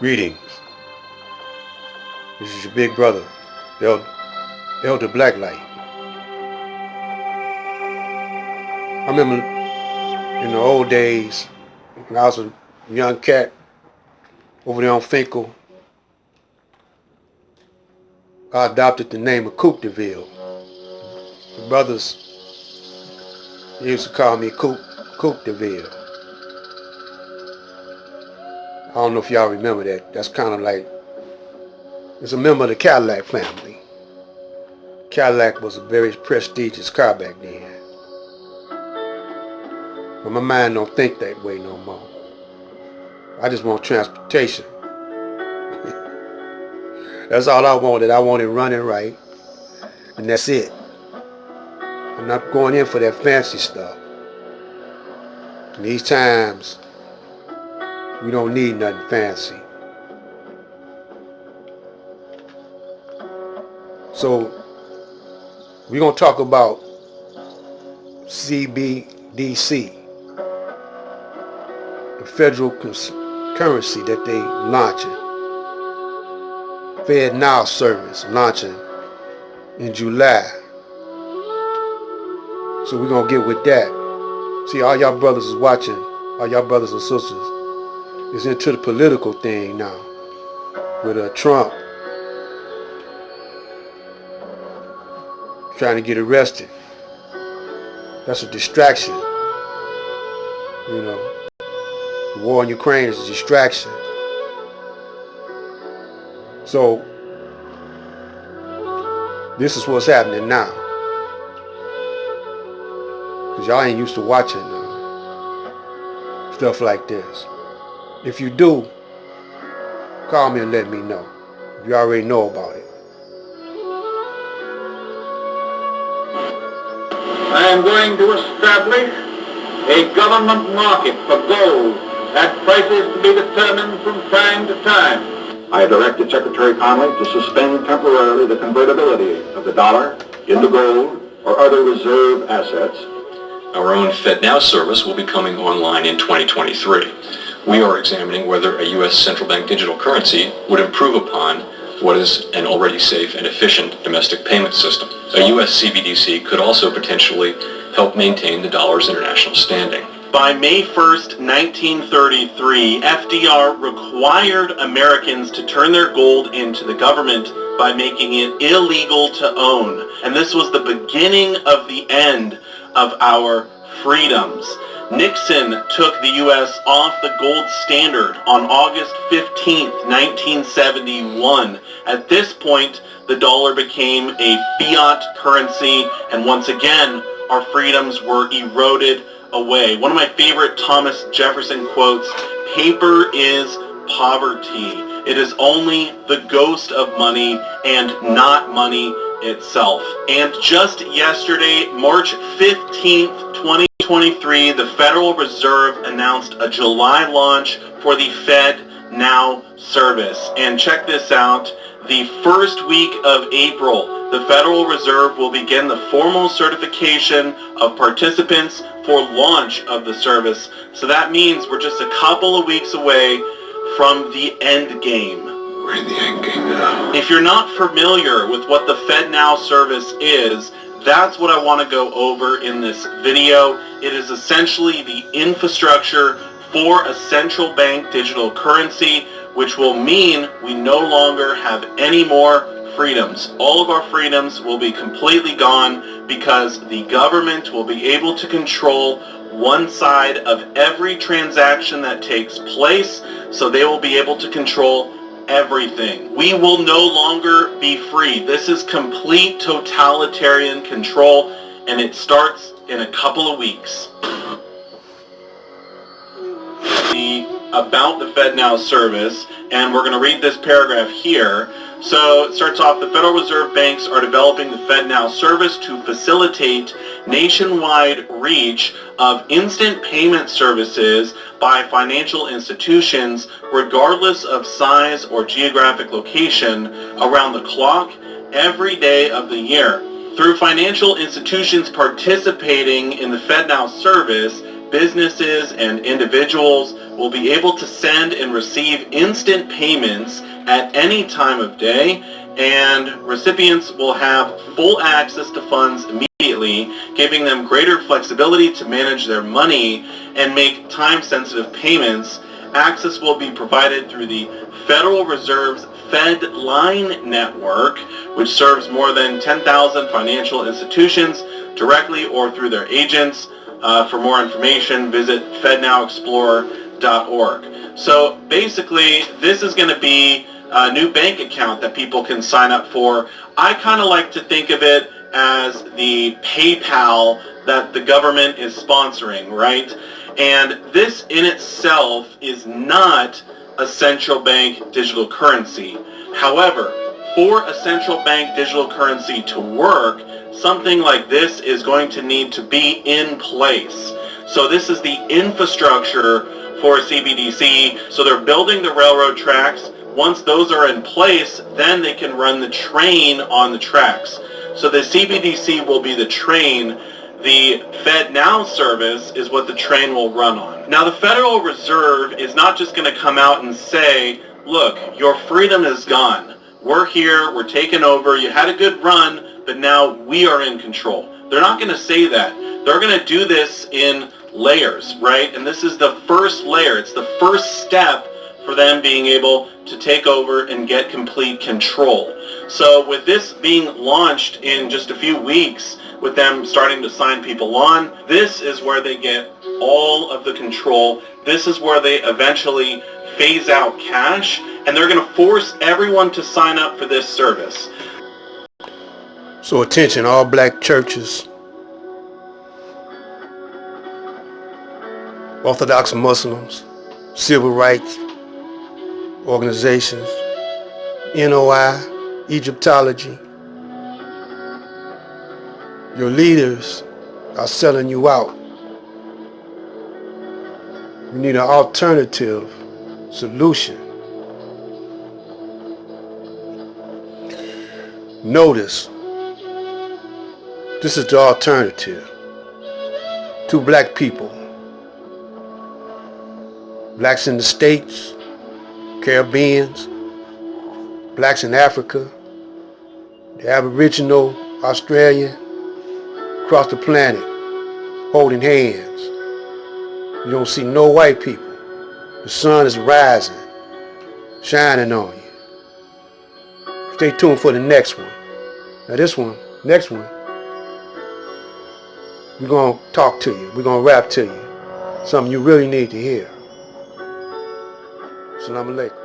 Greetings. This is your big brother, Elder Blacklight. I remember in the old days when I was a young cat over there on Finkel, I adopted the name of Coop DeVille. The brothers used to call me Coop DeVille. I don't know if y'all remember that. That's kind of like, it's a member of the Cadillac family. Cadillac was a very prestigious car back then. But my mind don't think that way no more. I just want transportation. That's all I wanted. I wanted running right. And that's it. I'm not going in for that fancy stuff. In these times, we don't need nothing fancy. So, we're going to talk about CBDC, the federal currency that they launching. Fed Now service launching in July. So we're going to get with that. See, all y'all brothers is watching, all y'all brothers and sisters is into the political thing now with Trump trying to get arrested. That's a distraction. You know, the war in Ukraine is a distraction. So, this is what's happening now. Because y'all ain't used to watching stuff like this. If you do, call me and let me know. If you already know about it. I am going to establish a government market for gold at prices to be determined from time to time. I directed Secretary Connally to suspend temporarily the convertibility of the dollar into gold or other reserve assets. Our own FedNow service will be coming online in 2023. We are examining whether a U.S. central bank digital currency would improve upon what is an already safe and efficient domestic payment system. A U.S. CBDC could also potentially help maintain the dollar's international standing. By May 1st, 1933, FDR required Americans to turn their gold into the government by making it illegal to own. And this was the beginning of the end of our freedoms. Nixon took the U.S. off the gold standard on August 15th, 1971. At this point, the dollar became a fiat currency, and once again, our freedoms were eroded away. One of my favorite Thomas Jefferson quotes, "Paper is poverty. It is only the ghost of money and not money itself." And just yesterday, March 15th, 2023, the Federal Reserve announced a July launch for the FedNow service. And check this out, the first week of April, the Federal Reserve will begin the formal certification of participants for launch of the service. So that means we're just a couple of weeks away from the end game. We're in the end game now. If you're not familiar with what the FedNow service is, that's what I want to go over in this video. It is essentially the infrastructure for a central bank digital currency, which will mean we no longer have any more freedoms. All of our freedoms will be completely gone because the government will be able to control one side of every transaction that takes place, so they will be able to control everything. We will no longer be free. This is complete totalitarian control, and it starts in a couple of weeks. About the FedNow service, and we're going to read this paragraph here. So it starts off, the Federal Reserve banks are developing the FedNow service to facilitate nationwide reach of instant payment services by financial institutions regardless of size or geographic location around the clock every day of the year. Through financial institutions participating in the FedNow service, businesses and individuals will be able to send and receive instant payments at any time of day, and recipients will have full access to funds immediately, giving them greater flexibility to manage their money and make time-sensitive payments. Access will be provided through the Federal Reserve's Fed Line network, which serves more than 10,000 financial institutions directly or through their agents. For more information, visit fednowexplorer.org. So basically, this is going to be a new bank account that people can sign up for. I kind of like to think of it as the PayPal that the government is sponsoring, right? And this in itself is not a central bank digital currency. However, for a central bank digital currency to work, something like this is going to need to be in place. So this is the infrastructure for CBDC. So they're building the railroad tracks. Once those are in place, then they can run the train on the tracks. So the CBDC will be the train. The FedNow service is what the train will run on. Now the Federal Reserve is not just going to come out and say, look, your freedom is gone. We're here, we're taking over, you had a good run, but now we are in control. They're not going to say that. They're going to do this in layers, right? And this is the first layer. It's the first step for them being able to take over and get complete control. So with this being launched in just a few weeks, with them starting to sign people on, this is where they get all of the control. This is where they eventually phase out cash, and they're going to force everyone to sign up for this service. So attention, all black churches, Orthodox Muslims, civil rights organizations, NOI, Egyptology. Your leaders are selling you out. You need an alternative solution. Notice, this is the alternative to black people. Blacks in the States, Caribbeans, blacks in Africa, the Aboriginal, Australian, across the planet, holding hands. You don't see no white people. The sun is rising, shining on you. Stay tuned for the next one. Now next one, we're going to talk to you. We're going to rap to you. Something you really need to hear. Assalamu alaikum.